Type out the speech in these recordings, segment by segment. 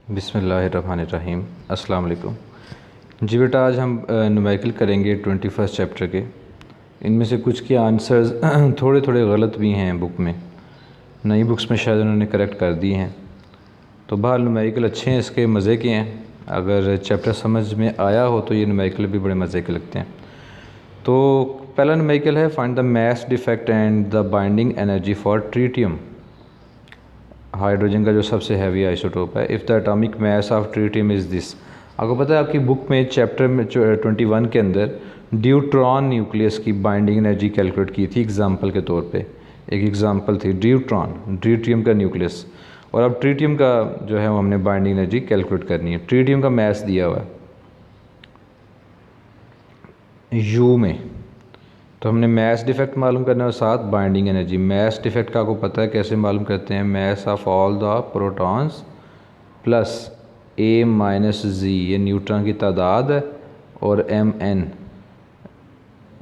बिस्मिल्लाहिर्रहमानिर्रहीम। अस्सलाम वालेकुम। जी बेटा, आज हम न्यूमेरिकल करेंगे 21st चैप्टर के। इनमें से कुछ के आंसर्स थोड़े थोड़े गलत भी हैं बुक में, नई बुक्स में शायद उन्होंने करेक्ट कर दिए हैं। तो बहरहाल न्यूमेरिकल अच्छे हैं, इसके मज़े के हैं। अगर चैप्टर समझ में आया हो तो ये न्यूमेरिकल भी बड़े मज़े के लगते हैं। तो पहला न्यूमेरिकल है, find the mass defect and the binding energy for tritium. Hydrogen का जो सबसे हैवी आइसोटोप है। If the atomic mass of tritium is this. आपको पता है आपकी बुक में चैप्टर में 21 के अंदर ड्यूट्रॉन न्यूक्लियस की बाइंडिंग एनर्जी कैलकुलेट की थी एग्जांपल के तौर पे। एक एग्जांपल थी ट्रीटियम का न्यूक्लियस, और अब ट्रीटियम का जो है वो हमने बाइंडिंग एनर्जी कैलकुलेट करनी है। ट्रीटियम का मास दिया हुआ है यू में, तो हमने मास डिफेक्ट मालूम करना है और साथ बाइंडिंग एनर्जी। मास डिफेक्ट का आपको पता है कैसे मालूम करते हैं, mass of all the protons plus A minus Z, ये न्यूट्रॉन की तादाद है, और M N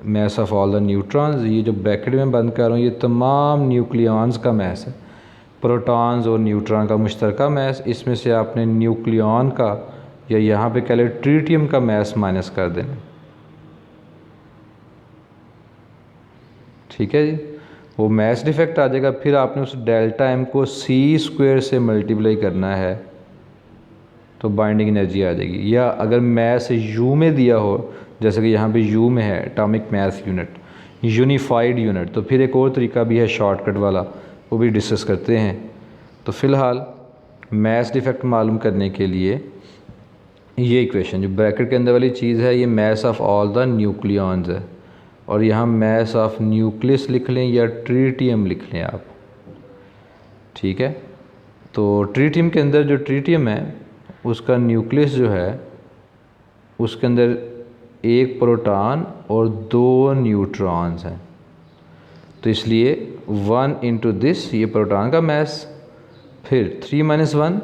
mass of all the neutrons. ये जो ब्रैकेट में बंद कर रहा हूँ ये तमाम न्यूक्लियॉन्स का मास है, प्रोटॉन्स और न्यूट्रॉन का मुश्तरका मास। इसमें से आपने न्यूक्लियॉन का या यहाँ पे कह लें ट्रीटियम का मास माइनस कर देना। ठीक है जी, वो मास डिफेक्ट आ जाएगा। फिर आपने उस डेल्टा एम को सी स्क्वायर से मल्टीप्लाई करना है तो बाइंडिंग एनर्जी आ जाएगी। या अगर मास यू में दिया हो, जैसे कि यहाँ पे यू में है atomic mass unit, unified unit, तो फिर एक और तरीका भी है शॉर्टकट वाला, वो भी डिस्कस करते हैं। तो फ़िलहाल मास डिफेक्ट मालूम करने के लिए ये इक्वेशन जो ब्रैकेट के अंदर वाली चीज़ है ये मास ऑफ ऑल द न्यूक्लियॉन्स है, और यहाँ मास ऑफ न्यूक्लियस लिख लें या ट्रीटियम लिख लें आप। ठीक है, तो ट्रीटियम के अंदर जो ट्रीटियम है उसका न्यूक्लियस जो है उसके अंदर एक प्रोटॉन और दो न्यूट्रॉन्स हैं, तो इसलिए 1 इंटू दिस, ये प्रोटॉन का मास, फिर 3 माइनस 1,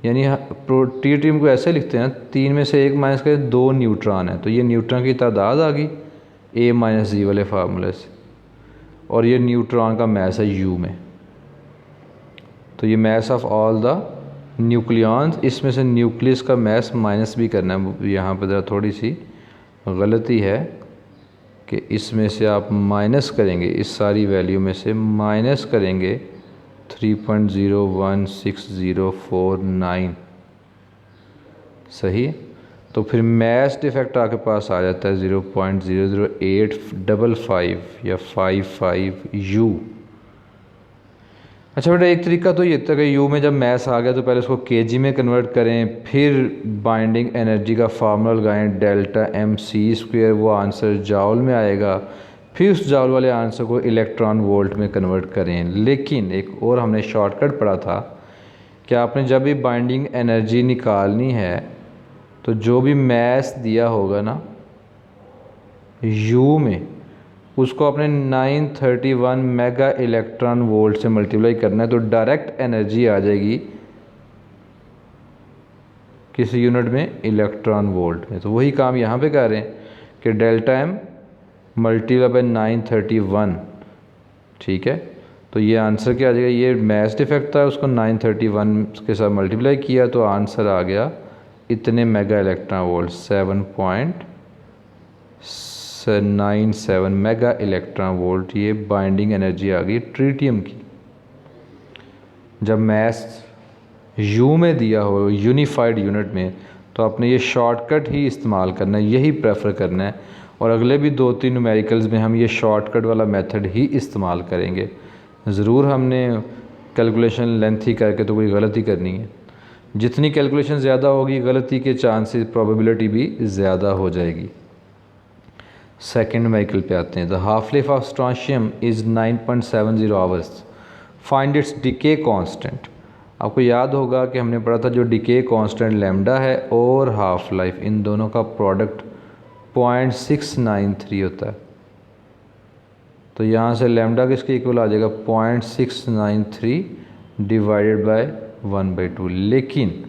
यानी ट्रीटियम को ऐसे लिखते हैं 3 में से 1 माइनस करें, 2 न्यूट्रॉन है, तो ये न्यूट्रॉन की तादाद आ गई ए माइनस जी वाले फार्मूले से, और ये न्यूट्रॉन का मास है यू में। तो ये मास ऑफ ऑल द न्यूक्लियॉन्स, इसमें से न्यूक्लियस का मास माइनस भी करना है। यहाँ पर ज़रा थोड़ी सी गलती है कि इसमें से आप माइनस करेंगे, इस सारी वैल्यू में से माइनस करेंगे 3.016049, सही। तो फिर मास डिफेक्ट आपके पास आ जाता है 0.00855 या 55 यू। अच्छा बेटा, एक तरीका तो ये था कि यू में जब मास आ गया तो पहले उसको केजी में कन्वर्ट करें, फिर बाइंडिंग एनर्जी का फार्मूला लगाएं डेल्टा एम सी स्क्वायर, वो आंसर जाउल में आएगा, फिर उस जाउल वाले आंसर को इलेक्ट्रॉन वोल्ट में कन्वर्ट करें। लेकिन एक और हमने शॉर्टकट पढ़ा था कि आपने जब भी बाइंडिंग एनर्जी निकालनी है तो जो भी मास दिया होगा ना यू में, उसको आपने 931 मेगा इलेक्ट्रॉन वोल्ट से मल्टीप्लाई करना है, तो डायरेक्ट एनर्जी आ जाएगी किस यूनिट में, इलेक्ट्रॉन वोल्ट में। तो वही काम यहाँ पे कर रहे हैं कि डेल्टा एम मल्टीप्लाई बाय 931। ठीक है, तो ये आंसर क्या आ जाएगा, ये मास डिफेक्ट था, उसको 931 के साथ मल्टीप्लाई किया तो आंसर आ गया इतने mega electron volt, 7.97 mega electron volt. ये बाइंडिंग एनर्जी आ गई ट्रीटियम की। जब मास यू में दिया हो यूनिफाइड यूनिट में, तो आपने ये शॉर्टकट ही इस्तेमाल करना है, यही प्रेफर करना है, और अगले भी 2-3 न्यूमेरिकल्स में हम ये शॉर्टकट वाला मेथड ही इस्तेमाल करेंगे। ज़रूर हमने कैलकुलेशन लेंथी करके तो कोई गलती करनी है, जितनी कैलकुलेशन ज़्यादा होगी गलती के चांसेस प्रोबेबिलिटी भी ज़्यादा हो जाएगी। सेकंड न्यूमेरिकल पे आते हैं। The half life of strontium is 9.70 hours, find its decay constant. आपको याद होगा कि हमने पढ़ा था जो डिके कांस्टेंट लैम्डा है और हाफ लाइफ, इन दोनों का प्रोडक्ट 0.693 होता है। तो यहाँ से लैम्डा किसके इक्वल आ जाएगा, 0.693 डिवाइडेड बाय 1/2। लेकिन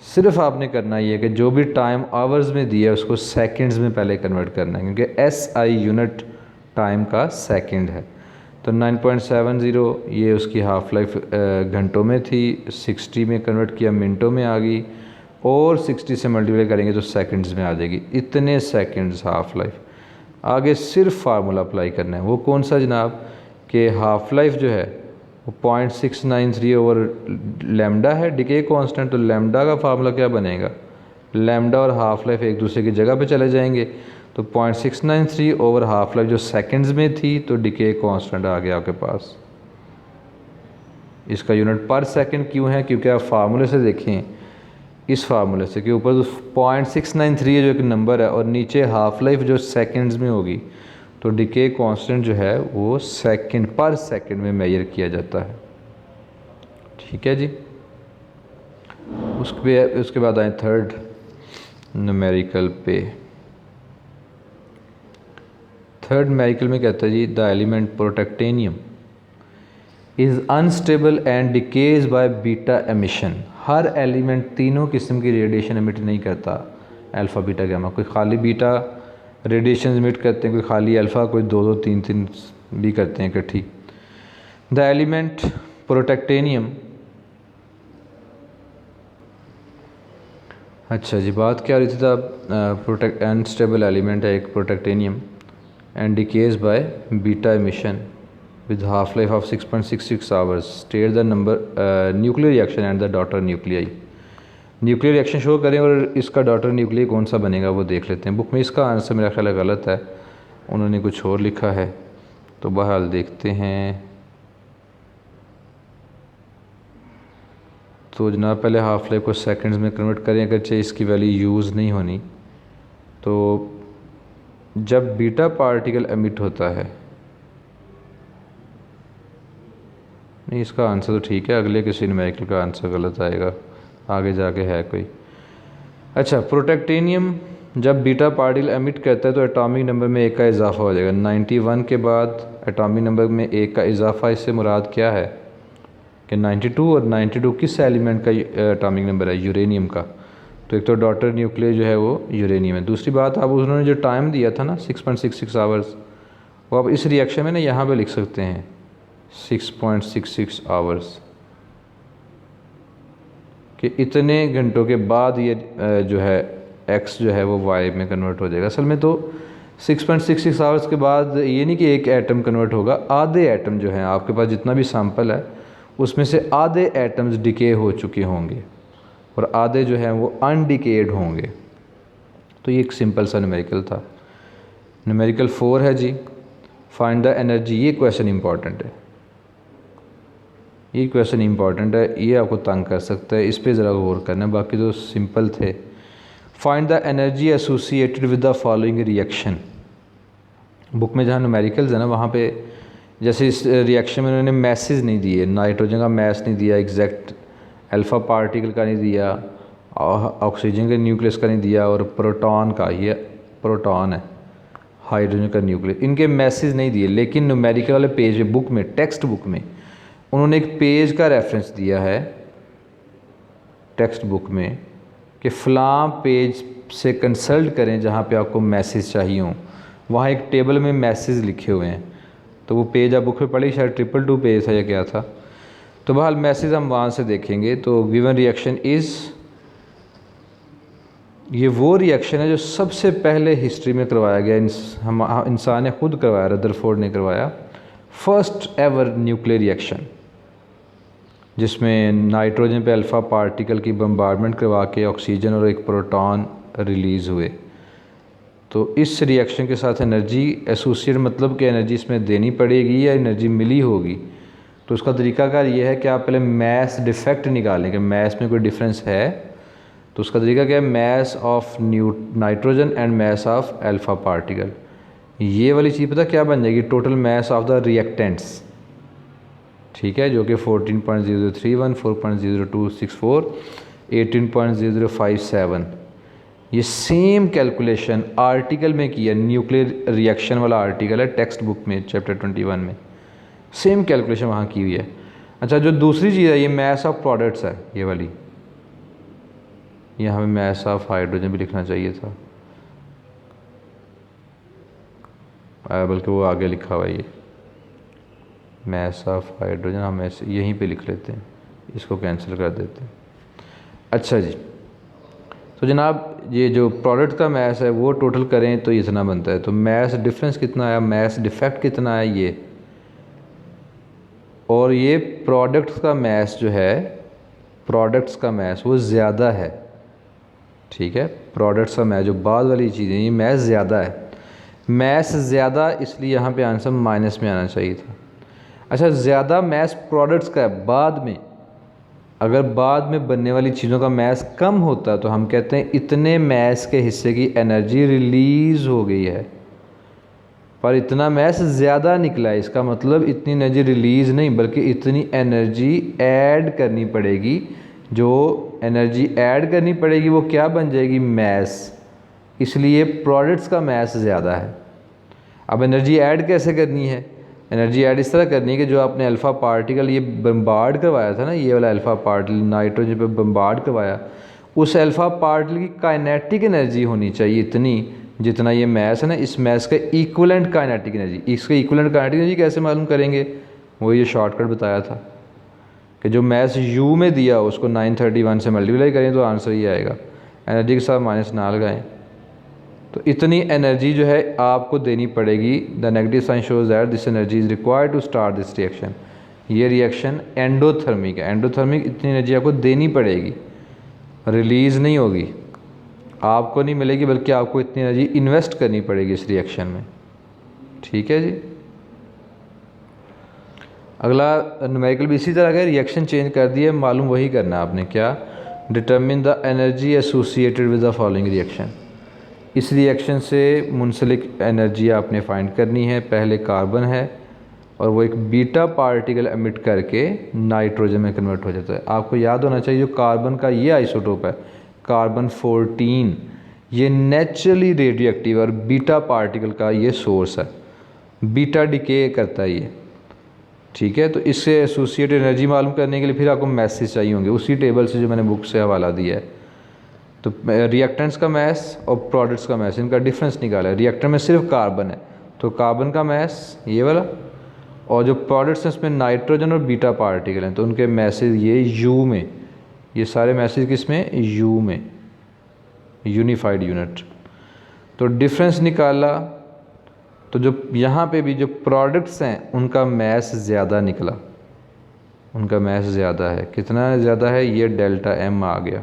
सिर्फ आपने करना ये है कि जो भी टाइम आवर्स में दिया है उसको सेकंड्स में पहले कन्वर्ट करना है, क्योंकि एसआई यूनिट टाइम का सेकंड है। तो 9.70 ये उसकी हाफ़ लाइफ घंटों में थी, 60 में कन्वर्ट किया मिनटों में आ गई, और 60 से मल्टीप्लाई करेंगे तो सेकंड्स में आ जाएगी। इतने सेकंड्स हाफ़ लाइफ। आगे सिर्फ फार्मूला अप्लाई करना है। वो कौन सा जनाब, कि हाफ़ लाइफ जो है वो 0.693 ओवर लैम्डा है, डिके कांस्टेंट। तो लैम्डा का फार्मूला क्या बनेगा, लैम्डा और हाफ़ लाइफ एक दूसरे की जगह पे चले जाएंगे। तो 0.693 ओवर हाफ़ लाइफ जो सेकंड्स में थी, तो डिके कांस्टेंट आ गया आपके पास। इसका यूनिट पर सेकंड क्यों है, क्योंकि आप फार्मूले से देखें, इस फार्मूले से कि ऊपर 0.693 जो एक नंबर है और नीचे हाफ़ लाइफ जो सेकंड्स में होगी, तो डिके कांस्टेंट जो है वो सेकंड पर सेकंड में मेजर किया जाता है। ठीक है जी। उसके बाद आए थर्ड न्यूमेरिकल पे। थर्ड न्यूमेरिकल में कहता है जी, the element protactinium is unstable and decays by beta emission. हर एलिमेंट तीनों किस्म की रेडिएशन एमिट नहीं करता, अल्फ़ा बीटा गामा। कोई खाली बीटा रेडिएशन एमिट करते हैं, कोई खाली अल्फ़ा, कोई दो दो तीन तीन भी करते हैं इकट्ठी। द एलिमेंट प्रोटेक्टेनियम, अच्छा जी, बात क्या रही थी, प्रोटेक्ट अनस्टेबल एलिमेंट है एक protactinium, and decays by beta emission with half life of 6.66 hours. State the number nuclear reaction and the daughter nuclei. Nuclear reaction show करें और इसका डॉटर न्यूक्लियर कौन सा बनेगा वो देख लेते हैं। बुक में इसका आंसर मेरा ख्याल गलत है, उन्होंने कुछ और लिखा है, तो बहरहाल देखते हैं। तो जनाब पहले हाफ लाइफ को सेकंड्स में कन्वर्ट करें, अगरचे इसकी वैल्यू यूज़ नहीं होनी। तो जब बीटा पार्टिकल एमिट होता है, नहीं इसका आंसर तो ठीक है, अगले किसी न्यूमेरिकल का आंसर गलत आएगा, आगे जाके है कोई। अच्छा, प्रोटेक्टेनियम जब बीटा पार्टिकल एमिट करता है तो एटॉमिक नंबर में एक का इजाफा हो जाएगा। 91 के बाद एटॉमिक नंबर में एक का इजाफा, इससे मुराद क्या है कि 92, और 92 किस एलिमेंट का एटॉमिक नंबर है, यूरेनियम का। तो एक तो डॉटर न्यूक्लियर जो है वो यूरेनियम है। दूसरी बात, आप उन्होंने जो टाइम दिया था ना 6.66 आवर्स, वो आप इस रिएक्शन में ना यहाँ पे लिख सकते हैं 6.66 आवर्स, कि इतने घंटों के बाद ये जो है x जो है वो y में कन्वर्ट हो जाएगा। असल में तो 6.66 आवर्स के बाद ये नहीं कि एक एटम कन्वर्ट होगा, आधे एटम जो है आपके पास जितना भी सैंपल है उसमें से आधे एटम्स डिके हो चुके होंगे और आधे जो है वो अनडिकेड होंगे। तो ये एक सिंपल सा न्यूमेरिकल था। न्यूमेरिकल 4 है जी, फाइंड द एनर्जी। ये क्वेश्चन इंपॉर्टेंट है, ये क्वेश्चन इंपॉर्टेंट है, ये आपको तंग कर सकता है, इस पे ज़रा गौर करना। बाकी तो सिंपल थे। Find the energy associated with the following reaction. Book में जहाँ न्यूमेरिकल्स है ना, वहाँ पे जैसे इस रिएक्शन में उन्होंने मैसेज नहीं दिए, नाइट्रोजन का मैस नहीं दिया, एग्जैक्ट अल्फ़ा पार्टिकल का नहीं दिया, ऑक्सीजन के न्यूक्लियस का नहीं दिया, और प्रोटॉन का, ये प्रोटॉन है, हाइड्रोजन का न्यूक्लियस, इनके मैसेज नहीं दिए। लेकिन न्यूमेरिकल वाले पेज में, बुक में, टेक्स्ट बुक में उन्होंने एक पेज का रेफरेंस दिया है टेक्स्ट बुक में कि फ़लाँ पेज से कंसल्ट करें जहाँ पे आपको मैसेज चाहिए हों। वहाँ एक टेबल में मैसेज लिखे हुए हैं, तो वो पेज आप बुक में पढ़ी, शायद 222 पेज था या क्या था। तो बहरहाल मैसेज हम वहाँ से देखेंगे। तो गिवन रिएक्शन इज़, ये वो रिएक्शन है जो सबसे पहले हिस्ट्री में करवाया गया, इंसान ने खुद करवाया, रदरफोर्ड ने करवाया, फर्स्ट एवर न्यूक्लियर रिएक्शन, जिसमें नाइट्रोजन पे अल्फ़ा पार्टिकल की बम्बार्डमेंट करवा के ऑक्सीजन और एक प्रोटॉन रिलीज़ हुए। तो इस रिएक्शन के साथ एनर्जी एसोसिएट, मतलब कि एनर्जी इसमें देनी पड़ेगी या एनर्जी मिली होगी। तो उसका तरीकाकार ये है कि आप पहले मैस डिफेक्ट निकालें कि मैस में कोई डिफरेंस है। तो उसका तरीका क्या है, mass of nitrogen and mass of alpha particle. ये वाली चीज़ पता क्या बन जाएगी, total mass of the reactants, ठीक है, जो कि 14.0031, 4.0264, 18.0057। ये सेम कैलकुलेशन आर्टिकल में किया, न्यूक्लियर रिएक्शन वाला आर्टिकल है टेक्स्ट बुक में, चैप्टर 21 में, सेम कैलकुलेशन वहाँ की हुई है। अच्छा, जो दूसरी चीज़ है, ये मैस ऑफ प्रोडक्ट्स है, ये वाली, ये हमें मैस ऑफ हाइड्रोजन भी लिखना चाहिए था, बल्कि वो आगे लिखा हुआ है। मास ऑफ हाइड्रोजन हम ऐसे यहीं पे लिख लेते हैं, इसको कैंसिल कर देते हैं। अच्छा जी, तो जनाब ये जो प्रोडक्ट का मास है वो टोटल करें तो इतना बनता है। तो मास डिफरेंस कितना आया, मास डिफेक्ट कितना है ये, और ये प्रोडक्ट्स का मास जो है, प्रोडक्ट्स का मास वो ज़्यादा है। ठीक है, प्रोडक्ट्स का मास जो बाद वाली चीज़ें, ये मास ज़्यादा है। मास ज़्यादा इसलिए यहाँ पे आंसर माइनस में आना चाहिए था। अच्छा, ज़्यादा मास प्रोडक्ट्स का है, बाद में अगर बाद में बनने वाली चीज़ों का मास कम होता तो हम कहते हैं इतने मास के हिस्से की एनर्जी रिलीज़ हो गई है, पर इतना मास ज़्यादा निकला है, इसका मतलब इतनी एनर्जी रिलीज़ नहीं बल्कि इतनी एनर्जी ऐड करनी पड़ेगी। जो एनर्जी ऐड करनी पड़ेगी वो क्या बन जाएगी, मास। इसलिए प्रोडक्ट्स का मास ज़्यादा है। अब एनर्जी ऐड कैसे करनी है, एनर्जी ऐड इस तरह करनी है कि जो आपने अल्फ़ा पार्टिकल ये बम्बार्ड करवाया था ना, ये वाला अल्फ़ा पार्टिकल नाइट्रोजन पे बम्बार्ड करवाया, उस अल्फ़ा पार्टिकल की काइनेटिक एनर्जी होनी चाहिए इतनी जितना ये मास है ना, इस मास का इक्विवेलेंट काइनेटिक एनर्जी। इसका इक्विवेलेंट काइनेटिक एनर्जी कैसे मालूम करेंगे, वो ये शॉर्टकट बताया था कि जो मास यू में दिया उसको 931 से मल्टीप्लाई करें तो आंसर ये आएगा। एनर्जी के साथ माइनस ना लगाएं, तो इतनी एनर्जी जो है आपको देनी पड़ेगी। The negative sign shows that this energy is required to start this reaction. ये रिएक्शन एंडोथर्मिक है, एंडोथर्मिक इतनी एनर्जी आपको देनी पड़ेगी, रिलीज़ नहीं होगी, आपको नहीं मिलेगी, बल्कि आपको इतनी एनर्जी इन्वेस्ट करनी पड़ेगी इस रिएक्शन में। ठीक है जी। अगला न्यूमेरिकल भी इसी तरह का, रिएक्शन चेंज कर दिए, मालूम वही करना है आपने, क्या, determine the energy associated with the following reaction. इस रिएक्शन से मुंसलिक एनर्जी आपने फाइंड करनी है। पहले कार्बन है और वो एक बीटा पार्टिकल एमिट करके नाइट्रोजन में कन्वर्ट हो जाता है। आपको याद होना चाहिए जो कार्बन का ये आइसोटोप है कार्बन 14, ये नेचुरली रेडियो एक्टिव और बीटा पार्टिकल का ये सोर्स है, बीटा डिके करता है ये। ठीक है, तो इससे एसोसिएटेड एनर्जी मालूम करने के लिए फिर आपको मैसेज चाहिए होंगे उसी टेबल से जो मैंने बुक से हवाला दिया है। तो रिएक्टेंट्स का मास और प्रोडक्ट्स का मास, इनका डिफरेंस निकाला है। रिएक्टेंट में सिर्फ कार्बन है तो कार्बन का मास ये वाला, और जो प्रोडक्ट्स हैं उसमें नाइट्रोजन और बीटा पार्टिकल हैं तो उनके मैसेज ये यू में, ये सारे मैसेज किस में, यू में, यूनिफाइड यूनिट। तो डिफरेंस निकाला तो जो यहाँ पे भी जो प्रोडक्ट्स हैं उनका मास ज़्यादा निकला, उनका मास ज़्यादा है। कितना ज़्यादा है, ये डेल्टा एम आ गया।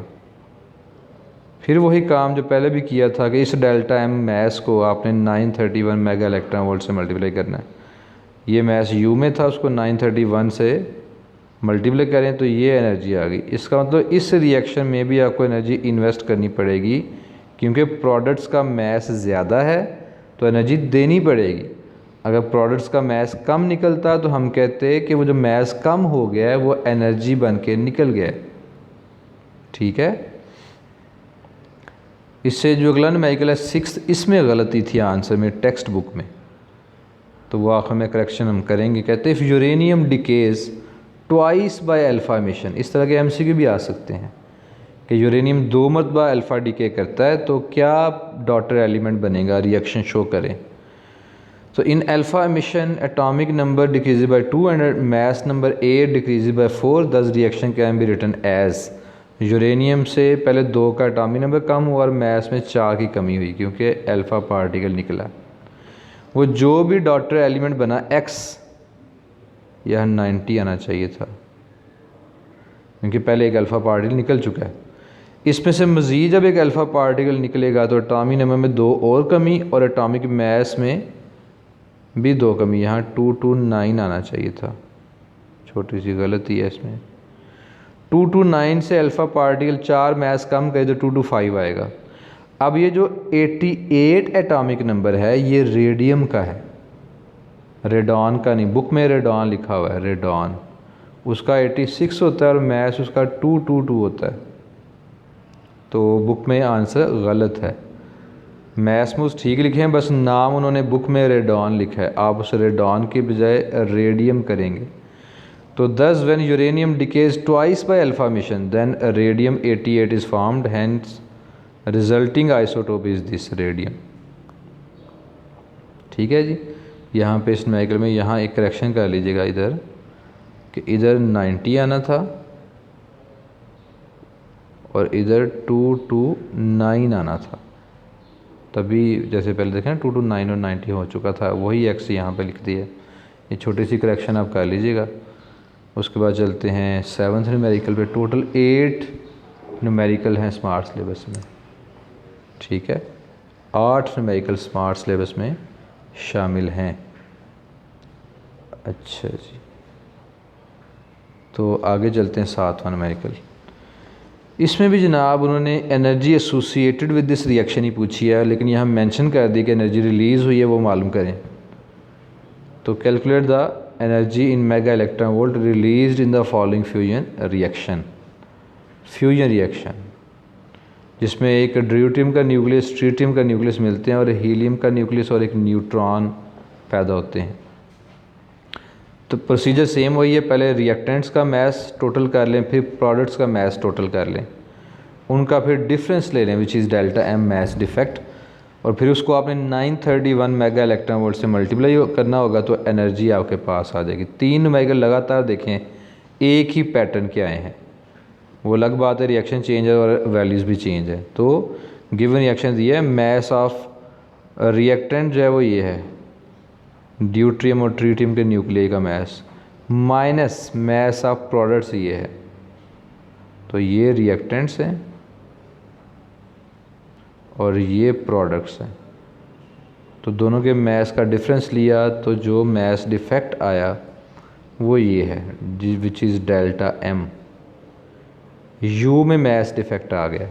फिर वही काम जो पहले भी किया था कि इस डेल्टा एम मास को आपने 931 मेगा इलेक्ट्रॉन वोल्ट से मल्टीप्लाई करना है। ये मास यू में था, उसको 931 से मल्टीप्लाई करें तो ये एनर्जी आ गई। इसका मतलब इस रिएक्शन में भी आपको एनर्जी इन्वेस्ट करनी पड़ेगी, क्योंकि प्रोडक्ट्स का मास ज़्यादा है तो एनर्जी देनी पड़ेगी। अगर प्रोडक्ट्स का मास कम निकलता तो हम कहते हैं कि वो जो मास कम हो गया है वो एनर्जी बन के निकल गया है। ठीक है, इससे जो अगला न्यूमेरिकल है 6, इसमें गलती थी आंसर में टेक्स्ट बुक में, तो वो आखिर में करेक्शन हम करेंगे। कहते हैं if uranium decays twice bye alpha emission, इस तरह के एमसीक्यू भी आ सकते हैं कि यूरेनियम 2 मरतबा अल्फ़ा डिके करता है तो क्या डॉटर एलिमेंट बनेगा, रिएक्शन शो करें। तो in alpha emission atomic number decreases by 2 and mass number 8 decreases by 4, this reaction can be written as. Uranium से पहले 2 का एटॉमिक नंबर कम हुआ और मास में 4 की कमी हुई क्योंकि अल्फ़ा पार्टिकल निकला। वो जो भी डॉटर एलिमेंट बना एक्स, यह 90 आना चाहिए था क्योंकि पहले एक अल्फ़ा पार्टिकल निकल चुका है। इसमें से मज़ीद जब एक अल्फ़ा पार्टिकल निकलेगा तो एटॉमिक नंबर में 2 और कमी और एटॉमिक मास में भी 2 कमी, यहाँ 229 आना चाहिए था, छोटी सी गलती है इसमें। 229 से अल्फ़ा पार्टिकल 4 मास कम करे तो 225 आएगा। अब ये जो 88 एटॉमिक नंबर है ये रेडियम का है, रेडॉन का नहीं। बुक में रेडॉन लिखा हुआ है, रेडॉन, उसका 86 होता है और मास उसका 222 होता है, तो बुक में आंसर गलत है। मास में ठीक लिखे हैं, बस नाम उन्होंने बुक में रेडॉन लिखा है, आप उस रेडॉन के बजाय रेडियम करेंगे। तो thus when uranium decays twice by alpha emission then radium 88 is formed, hence resulting isotope is this radium। ठीक है जी, यहाँ पे इस न्यूमेरिकल में यहाँ एक करेक्शन कर लीजिएगा इधर कि इधर 90 आना था और इधर 229 आना था, तभी जैसे पहले देखें ना 229 और 90 हो चुका था, वही एक्स यहाँ पे लिख दिया। ये छोटी सी करेक्शन आप कर लीजिएगा। उसके बाद चलते हैं 7th न्यूमेरिकल पे। टोटल 8 न्यूमेरिकल हैं स्मार्ट सिलेबस में, ठीक है, 8 न्यूमेरिकल स्मार्ट सिलेबस में शामिल हैं। अच्छा जी, तो आगे चलते हैं 7वां न्यूमेरिकल। इसमें भी जनाब उन्होंने energy associated with this reaction ही पूछी है, लेकिन यहाँ मेंशन कर दी कि एनर्जी रिलीज़ हुई है वो मालूम करें। तो calculate the energy in mega electron volt released in the following fusion reaction, जिसमें एक ड्यूटेरियम का न्यूक्लियस, ट्रिटियम का न्यूक्लियस मिलते हैं और हीलियम का न्यूक्लियस और एक न्यूट्रॉन पैदा होते हैं। तो प्रोसीजर सेम वही है, पहले रिएक्टेंट्स का मास टोटल कर लें, फिर प्रोडक्ट्स का मास टोटल कर लें, उनका फिर डिफरेंस ले लें which is delta M mass defect, और फिर उसको आपने 931 मेगा इलेक्ट्रॉन वोल्ट से मल्टीप्लाई करना होगा तो एनर्जी आपके पास आ जाएगी। 3 न्यूमेरिकल लगातार देखें, एक ही पैटर्न के आए हैं, वो अलग बात है रिएक्शन चेंज है और वैल्यूज़ भी चेंज है। तो गिवन रिएक्शन ये है, मास ऑफ रिएक्टेंट जो है वो ये है ड्यूट्रियम और ट्रिटियम के न्यूक्लियर का मास माइनस मास ऑफ प्रोडक्ट्स ये है, तो ये रिएक्टेंट्स हैं और ये प्रोडक्ट्स हैं, तो दोनों के मास का डिफरेंस लिया तो जो मास डिफेक्ट आया वो ये है which is delta M. U में मास डिफेक्ट आ गया,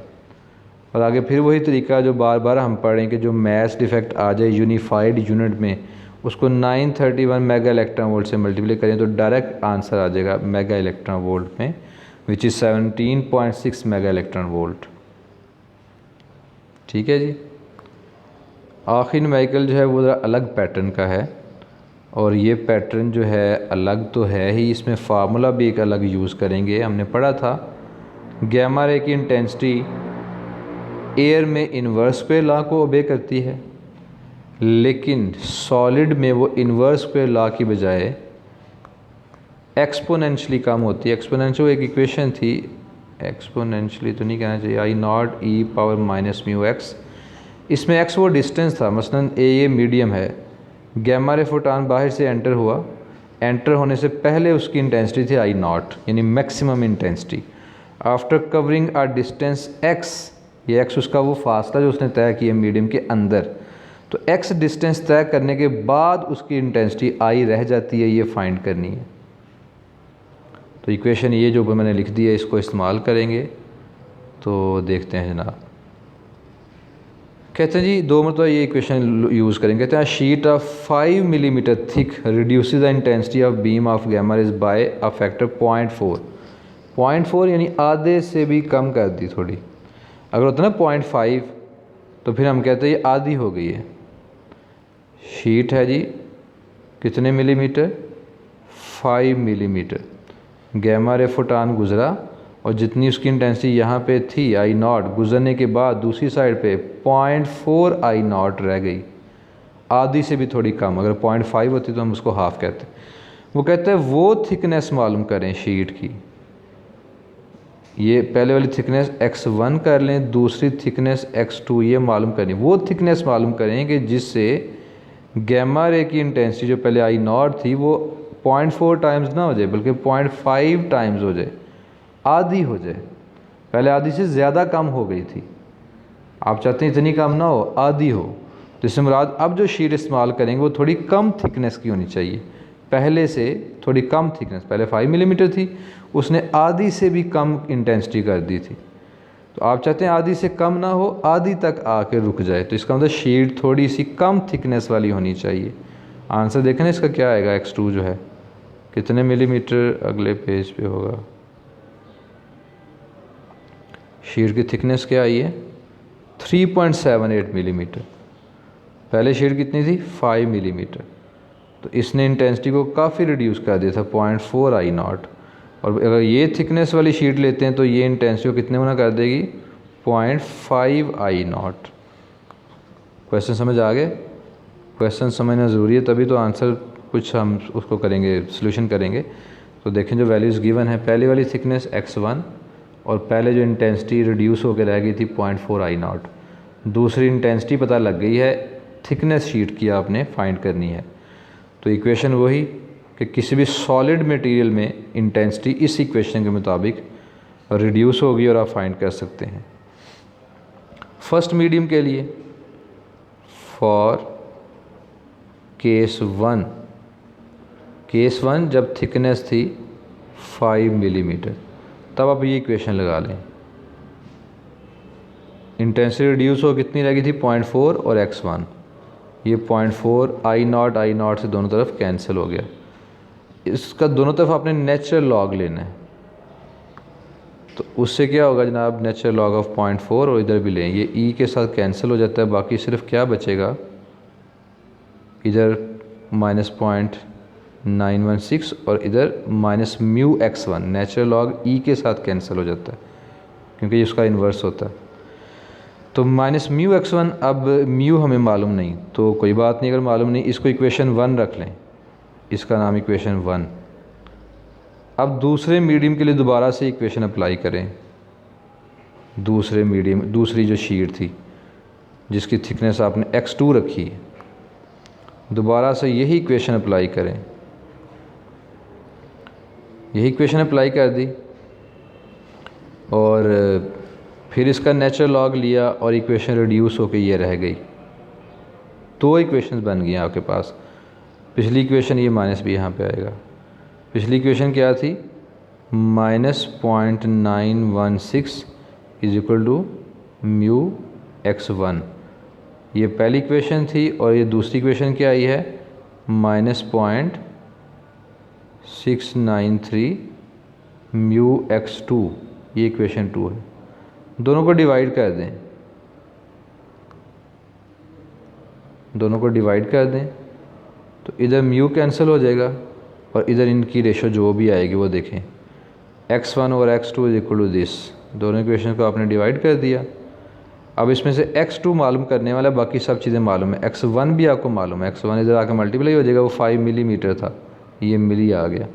और आगे फिर वही तरीका जो बार बार हम पढ़ें कि जो मास डिफेक्ट आ जाए यूनिफाइड यूनिट में, उसको 931 मेगा इलेक्ट्रॉन वोल्ट से मल्टीप्लाई करें तो डायरेक्ट आंसर आ जाएगा मेगा इलेक्ट्रॉन वोल्ट में, which is 17.6 mega electron volt. ठीक है जी। आखिरी न्यूमेरिकल जो है वो ज़रा अलग पैटर्न का है, और ये पैटर्न जो है अलग तो है ही, इसमें फार्मूला भी एक अलग यूज़ करेंगे। हमने पढ़ा था गैमा रे की इंटेंसिटी एयर में इन्वर्स स्क्वायर लॉ को ओबे करती है, लेकिन सॉलिड में वो इन्वर्स स्क्वायर लॉ की बजाय एक्सपोनेंशियली कम होती है। एक्सपोनेंशियल एक इक्वेशन थी, एक्सपोनेंशियली तो नहीं कहना चाहिए, I nought e power minus mu x. इसमें एक्स वो डिस्टेंस था, मसलन ए ये मीडियम है, गैमा रे फोटॉन बाहर से एंटर हुआ, एंटर होने से पहले उसकी इंटेंसिटी थी आई नॉट यानी maximum intensity. After covering a distance x, ये एक्स उसका वो फासला जो उसने तय किया मीडियम के अंदर, तो एक्स डिस्टेंस तय करने के बाद उसकी इंटेंसिटी आई रह जाती है, ये फाइंड करनी है। तो इक्वेशन ये जो मैंने लिख दी है इसको इस्तेमाल करेंगे। तो देखते हैं जनाब, कहते हैं जी 2 मरतबा ये इक्वेशन यूज़ करेंगे। कहते हैं sheet of 5 millimetre thick reduces the intensity of beam of gamma rays by a factor 0.4 यानी आधे से भी कम कर दी थोड़ी। अगर होता ना 0.5 तो फिर हम कहते हैं ये आधी हो गई है। शीट है जी कितने millimetre, 5 millimetre, gamma ray photon गुजरा और जितनी उसकी इंटेंसिटी यहाँ पे थी आई नॉट, गुजरने के बाद दूसरी साइड पे 0.4 आई नॉट रह गई, आधी से भी थोड़ी कम। अगर 0.5 होती तो हम उसको हाफ कहते। वो कहते हैं वो थिकनेस मालूम करें शीट की, ये पहले वाली थिकनेस x1 कर लें, दूसरी थिकनेस x2 ये मालूम करें। वो थिकनेस मालूम करें कि जिससे गैमा रे की इंटेंसिटी जो पहले आई नॉट थी वो 0.4 टाइम्स ना हो जाए बल्कि 0.5 टाइम्स हो जाए, आधी हो जाए। पहले आधी से ज़्यादा कम हो गई थी, आप चाहते हैं इतनी कम ना हो, आधी हो। तो इससे मुराद अब जो शीट इस्तेमाल करेंगे वो थोड़ी कम थिकनेस की होनी चाहिए, पहले से थोड़ी कम थिकनेस। पहले 5 मिलीमीटर थी, उसने आधी से भी कम इंटेंसिटी कर दी थी। तो आप चाहते हैं आधी से कम ना हो, आधी तक आके रुक जाए, तो इसका मतलब शीट थोड़ी सी कम थिकनेस वाली होनी चाहिए। आंसर देखें ना इसका क्या आएगा, x2 जो है कितने मिलीमीटर, अगले पेज पे होगा। शीट की थिकनेस क्या आई है 3.78 मिलीमीटर, पहले शीट कितनी थी 5 मिलीमीटर। तो इसने इंटेंसिटी को काफ़ी रिड्यूस कर दिया था 0.4 आई नॉट, और अगर ये थिकनेस वाली शीट लेते हैं तो ये इंटेंसिटी को कितने गुना कर देगी 0.5 आई नॉट। क्वेश्चन समझ आ गए। क्वेश्चन समझना ज़रूरी है, तभी तो आंसर कुछ हम उसको करेंगे, सोल्यूशन करेंगे। तो देखें जो वैल्यूज़ गिवन है, पहले वाली थिकनेस x1 और पहले जो इंटेंसिटी रिड्यूस होकर रह गई थी 0.4 I0, दूसरी इंटेंसिटी पता लग गई है, थिकनेस शीट की आपने फाइंड करनी है। तो इक्वेशन वही कि किसी भी सॉलिड मटेरियल में इंटेंसिटी इस इक्वेशन के मुताबिक रिड्यूस होगी और आप फाइंड कर सकते हैं। फर्स्ट मीडियम के लिए फॉर केस वन जब थिकनेस थी 5 मिलीमीटर, तब आप ये इक्वेशन लगा लें। इंटेंसिटी रिड्यूस हो कितनी रह गई थी 0.4 और x1, ये 0.4 I0 से दोनों तरफ कैंसिल हो गया। इसका दोनों तरफ आपने नेचुरल लॉग लेना है, तो उससे क्या होगा जनाब, नेचुरल लॉग ऑफ 0.4 और इधर भी लें, ये e के साथ कैंसिल हो जाता है, बाकी सिर्फ क्या बचेगा, इधर -0.916 और इधर -μx1, नेचुरल लॉग e के साथ कैंसिल हो जाता है क्योंकि इसका इन्वर्स होता है। तो -μx1, अब म्यू हमें मालूम नहीं तो कोई बात नहीं, अगर मालूम नहीं इसको इक्वेशन 1 रख लें, इसका नाम इक्वेशन 1। अब दूसरे मीडियम के लिए दोबारा से इक्वेशन अप्लाई करें, दूसरे मीडियम, दूसरी जो शीट थी जिसकी थिकनेस आपने x2 रखी है, दोबारा से यही इक्वेशन अप्लाई करें, यही इक्वेशन अप्लाई कर दी और फिर इसका नेचुरल लॉग लिया और इक्वेशन रिड्यूस होकर ये रह गई। दो इक्वेशंस बन गई आपके पास। पिछली इक्वेशन ये माइनस भी यहाँ पे आएगा। पिछली इक्वेशन क्या थी, -0.916 इज इक्वल टू μx1, ये पहली इक्वेशन थी और ये दूसरी इक्वेशन क्या आई है, -0.693 μx2, ये इक्वेशन 2 है। दोनों को डिवाइड कर दें, दोनों को डिवाइड कर दें तो इधर म्यू कैंसिल हो जाएगा और इधर इनकी रेशो जो भी आएगी वो देखें, x1 और x2 is equal to this. दोनों इक्वेशन को आपने डिवाइड कर दिया। अब इसमें से x2 मालूम करने वाला, बाकी सब चीज़ें मालूम है। x1 भी आपको मालूम है, x1 इधर आके मल्टीप्लाई हो जाएगा, वो 5 मिलीमीटर था, ये मिली आ गया,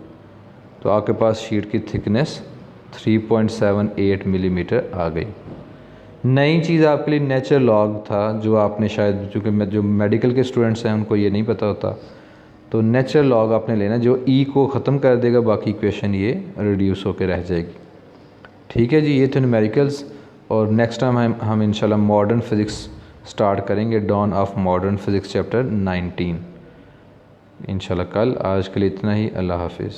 तो आपके पास शीट की थिकनेस 3.78 मिलीमीटर आ गई। नई चीज़ आपके लिए नेचुरल लॉग था, जो आपने शायद, चूँकि जो मेडिकल के स्टूडेंट्स हैं उनको ये नहीं पता होता, तो नेचुरल लॉग आपने लेना जो ई को ख़त्म कर देगा, बाकी इक्वेशन ये रिड्यूस होकर रह जाएगी। ठीक है जी, ये थे न्यूमेरिकल्स, और नेक्स्ट टाइम हम इंशाल्लाह मॉडर्न फिज़िक्स स्टार्ट करेंगे, dawn of modern physics chapter 19 इंशाल्लाह कल। आज के लिए इतना ही, अल्लाह हाफिज़।